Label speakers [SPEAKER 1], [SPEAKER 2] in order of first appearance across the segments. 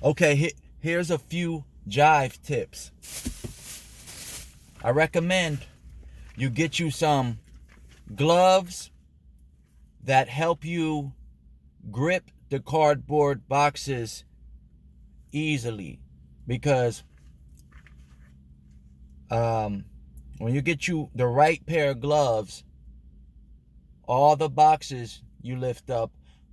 [SPEAKER 1] Okay, here's a few Jyve tips. I recommend you get you some gloves that help you grip the cardboard boxes easily, because when you get you the right pair of gloves, all the boxes you lift up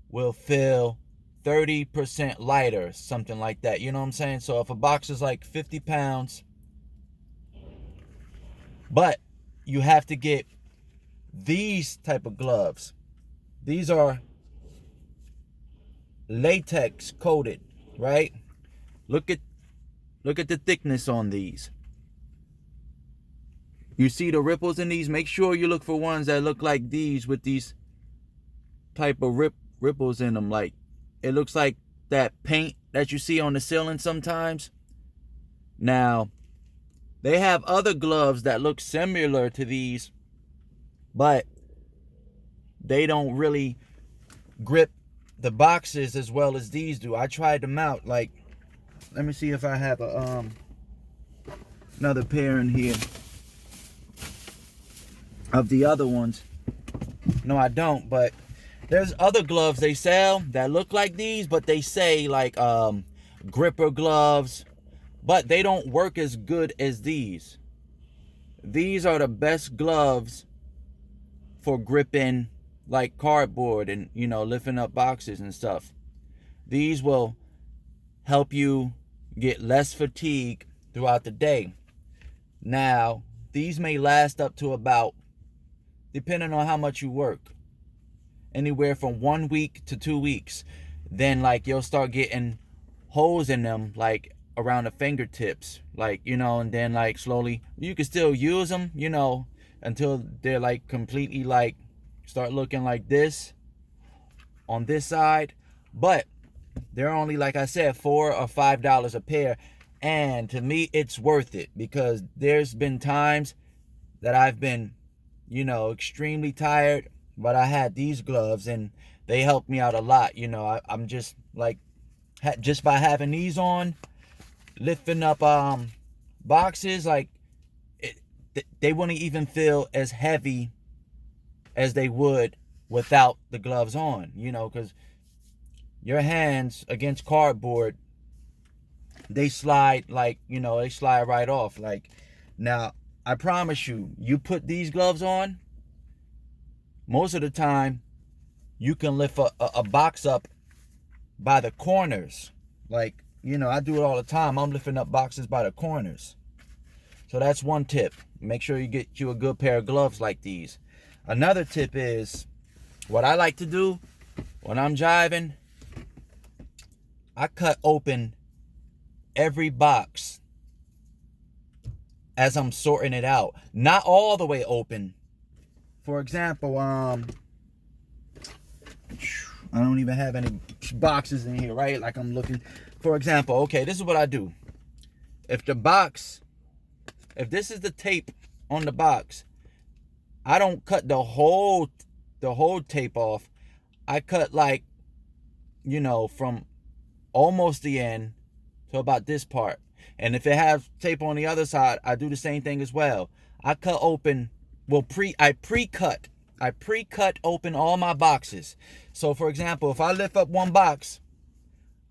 [SPEAKER 1] will feel 30% lighter, something like that. You know what I'm saying? So if a box is like 50 pounds, but you have to get these type of gloves. These are latex coated, right? Look at the thickness on these. You see the ripples in these? Make sure you look for ones that look like these with these type of ripples in them. Like, it looks like that paint that you see on the ceiling sometimes. Now, they have other gloves that look similar to these, but they don't really grip the boxes as well as these do. I tried them out. Like, let me see if I have another pair in here of the other ones. No, I don't, but there's other gloves they sell that look like these, but they say like gripper gloves, but they don't work as good as these. These are the best gloves for gripping like cardboard and, you know, lifting up boxes and stuff. These will help you get less fatigue throughout the day. Now, these may last up to about, depending on how much you work, anywhere from 1 week to 2 weeks. Then like you'll start getting holes in them, like around the fingertips, like, you know, and then like slowly you can still use them, you know, until they're like completely like start looking like this on this side. But they're only, like I said, $4 or $5 a pair, and to me it's worth it, because there's been times that I've been, you know, extremely tired, but I had these gloves and they helped me out a lot. You know, I'm just like, just by having these on, lifting up boxes, like they wouldn't even feel as heavy as they would without the gloves on, you know, because your hands against cardboard, they slide, like, you know, they slide right off. Like, now I promise you, you put these gloves on, most of the time you can lift a box up by the corners. Like, you know, I do it all the time. I'm lifting up boxes by the corners. So that's one tip. Make sure you get you a good pair of gloves like these. Another tip is, what I like to do when I'm jiving, I cut open every box as I'm sorting it out. Not all the way open. For example, I don't even have any boxes in here, right? Like, I'm looking. For example, okay, this is what I do. If this is the tape on the box, I don't cut the whole tape off. I cut, like, you know, from almost the end to about this part. And if it has tape on the other side, I do the same thing as well. I cut open, I pre-cut open all my boxes. So for example, if I lift up one box,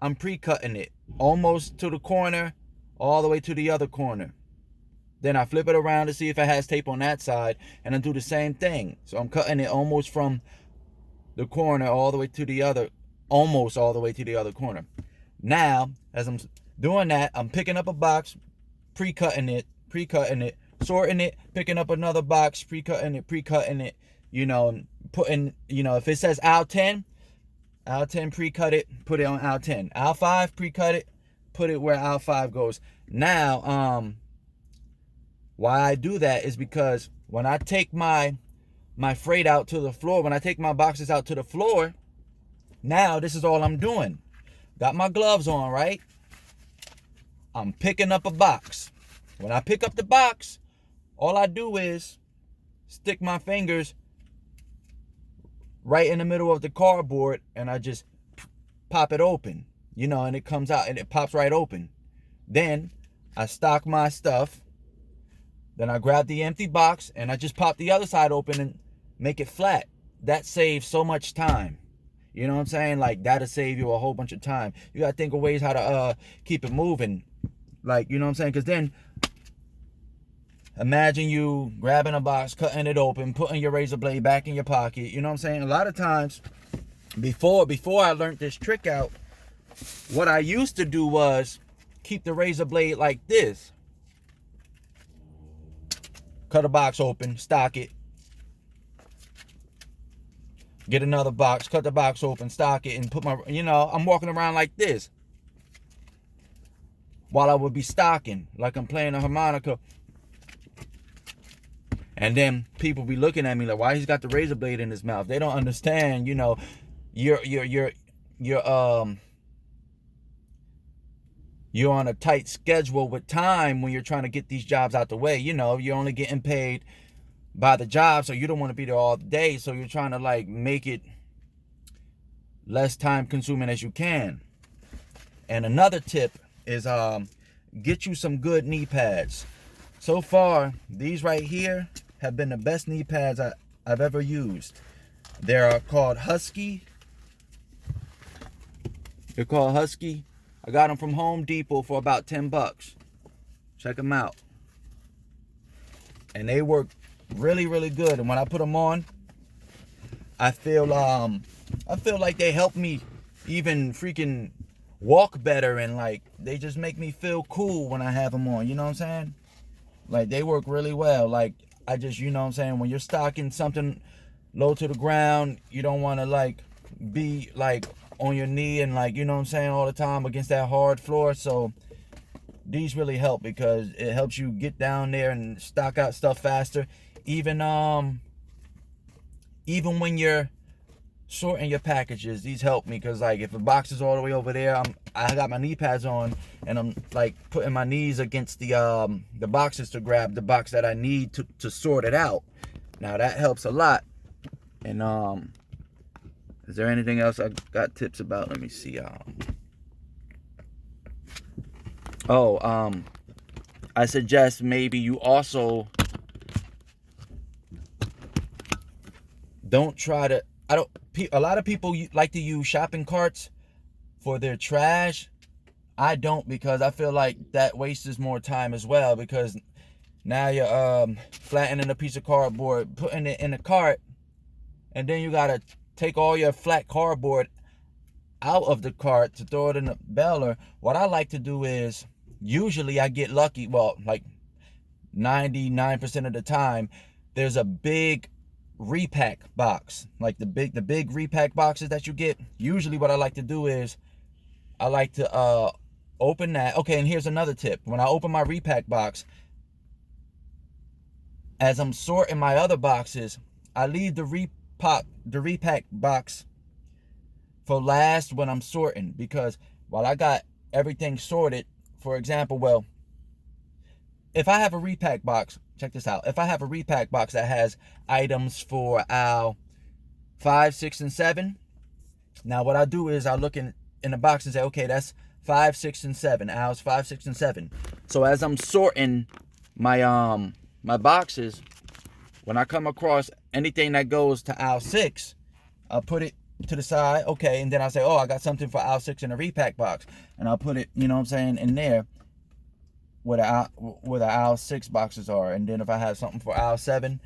[SPEAKER 1] I'm pre-cutting it almost to the corner, all the way to the other corner. Then I flip it around to see if it has tape on that side, and I do the same thing. So I'm cutting it almost from the corner all the way to the other, almost all the way to the other corner. Now, as I'm doing that, I'm picking up a box, pre-cutting it, sorting it, picking up another box, pre-cutting it, you know, putting, you know, if it says aisle 10, pre-cut it, put it on aisle 10. Aisle 5, pre-cut it, put it where aisle 5 goes. Now, why I do that is because when I take my freight out to the floor, when I take my boxes out to the floor, now this is all I'm doing. Got my gloves on, right? I'm picking up a box. When I pick up the box, all I do is stick my fingers right in the middle of the cardboard and I just pop it open. you know, and it comes out and it pops right open. Then I stock my stuff. Then I grab the empty box and I just pop the other side open and make it flat. That saves so much time. You know what I'm saying? Like, that'll save you a whole bunch of time. You gotta think of ways how to keep it moving. Like, you know what I'm saying? Because then, imagine you grabbing a box, cutting it open, putting your razor blade back in your pocket. You know what I'm saying? A lot of times, before I learned this trick out, what I used to do was keep the razor blade like this. Cut a box open, stock it. Get another box, cut the box open, stock it, and put my, you know, I'm walking around like this while I would be stocking, like I'm playing a harmonica. And then people be looking at me like, why he's got the razor blade in his mouth? They don't understand, you know, you're on a tight schedule with time when you're trying to get these jobs out the way. You know, you're only getting paid by the job, so you don't want to be there all day, so you're trying to like make it less time consuming as you can. And another tip is get you some good knee pads. So far, these right here have been the best knee pads I've ever used. They're called Husky. They're called Husky. I got them from Home Depot for about 10 bucks. Check them out. And they work really, really good. And when I put them on, I feel like they help me even freaking walk better, and like they just make me feel cool when I have them on. You know what I'm saying? Like, they work really well. Like, I just, you know what I'm saying, when you're stocking something low to the ground, you don't want to like be like on your knee and like, you know what I'm saying, all the time against that hard floor. So these really help because it helps you get down there and stock out stuff faster. Even when you're sorting your packages, these help me, because like if a box is all the way over there, I got my knee pads on and I'm like putting my knees against the boxes to grab the box that I need to sort it out. Now that helps a lot. And is there anything else I got tips about? Let me see. I suggest maybe you also don't try to, a lot of people like to use shopping carts for their trash. I don't, because I feel like that wastes more time as well, because now you're flattening a piece of cardboard, putting it in a cart, and then you gotta take all your flat cardboard out of the cart to throw it in the baler. What I like to do is, usually I get lucky, well, like 99% of the time, there's a big repack box, like the big repack boxes that you get. Usually what I like to do is I like to open that. Okay, and here's another tip. When I open my repack box, as I'm sorting my other boxes, I leave the repack box for last when I'm sorting, because while I got everything sorted, for example, well, if I have a repack box, check this out. If I have a repack box that has items for aisle 5, 6, and 7, now what I do is I look in the box and say, okay, that's 5, 6, and 7. Aisles 5, 6, and 7. So as I'm sorting my my boxes, when I come across anything that goes to aisle 6, I'll put it to the side. Okay, and then I say, oh, I got something for aisle 6 in a repack box, and I'll put it, you know what I'm saying, in there where the aisle 6 boxes are. And then if I have something for aisle 7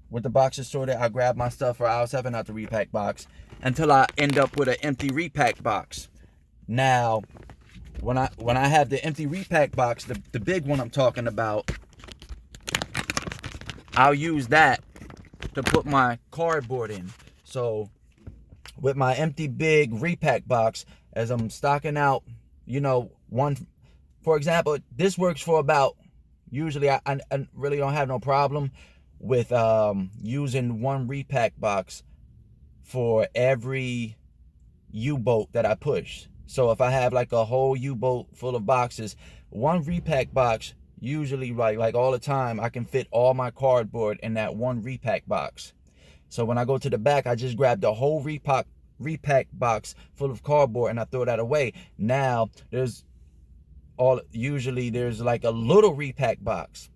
[SPEAKER 1] with the boxes sorted, I grab my stuff for aisle 7 out the repack box until I end up with an empty repack box. Now, when I have the empty repack box, the big one I'm talking about, I'll use that to put my cardboard in. So with my empty big repack box, as I'm stocking out, you know, one, for example, this works for about, usually I really don't have no problem with using one repack box for every U-boat that I push. So if I have like a whole U-boat full of boxes, one repack box, usually like all the time, I can fit all my cardboard in that one repack box. So when I go to the back, I just grab the whole repack repack box full of cardboard and I throw that away. Now usually there's like a little repack box.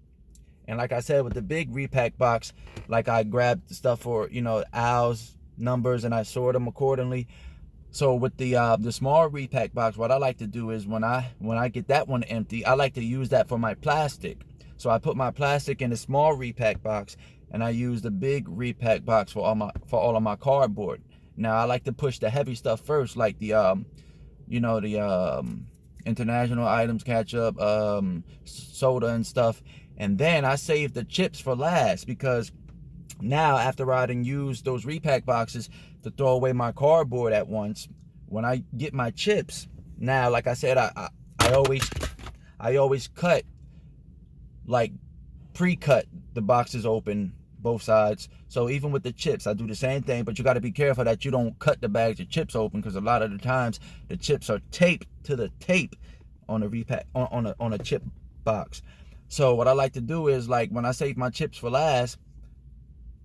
[SPEAKER 1] And like I said, with the big repack box, like I grabbed the stuff for, owls, numbers, and I sort them accordingly. So with the small repack box, what I like to do is when I get that one empty, I like to use that for my plastic. So I put my plastic in the small repack box, and I use the big repack box for all of my cardboard. Now I like to push the heavy stuff first, like the international items, ketchup, soda and stuff, and then I save the chips for last, because now after I done used those repack boxes to throw away my cardboard at once, when I get my chips, now like I said, I always cut, like pre-cut the boxes open both sides. So even with the chips, I do the same thing, but you got to be careful that you don't cut the bags of chips open, because a lot of the times the chips are taped to the tape on a repack on a chip box. So what I like to do is, like, when I save my chips for last,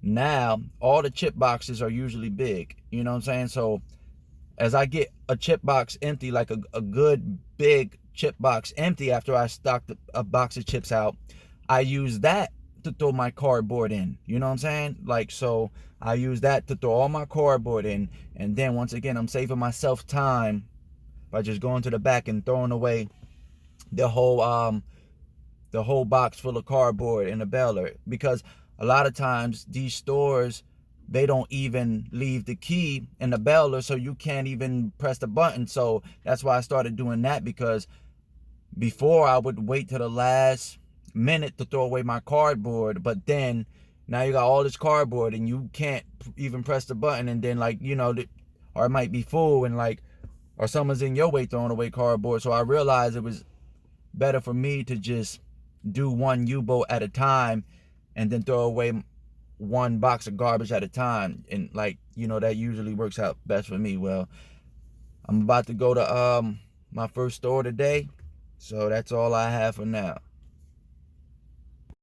[SPEAKER 1] now all the chip boxes are usually big, you know what I'm saying? So as I get a chip box empty, like a good big chip box empty, after I stock a box of chips out, I use that to throw my cardboard in, you know what I'm saying? Like, so I use that to throw all my cardboard in, and then once again I'm saving myself time by just going to the back and throwing away the whole box full of cardboard in the baler. Because a lot of times these stores, they don't even leave the key in the baler, so you can't even press the button. So that's why I started doing that, because before I would wait to the last minute to throw away my cardboard, but then now you got all this cardboard and you can't even press the button, and then, like, or it might be full, and like, or someone's in your way throwing away cardboard. So I realized it was better for me to just do one U-boat at a time and then throw away one box of garbage at a time, and like, that usually works out best for me. Well, I'm about to go to my first store today, so that's all I have for now.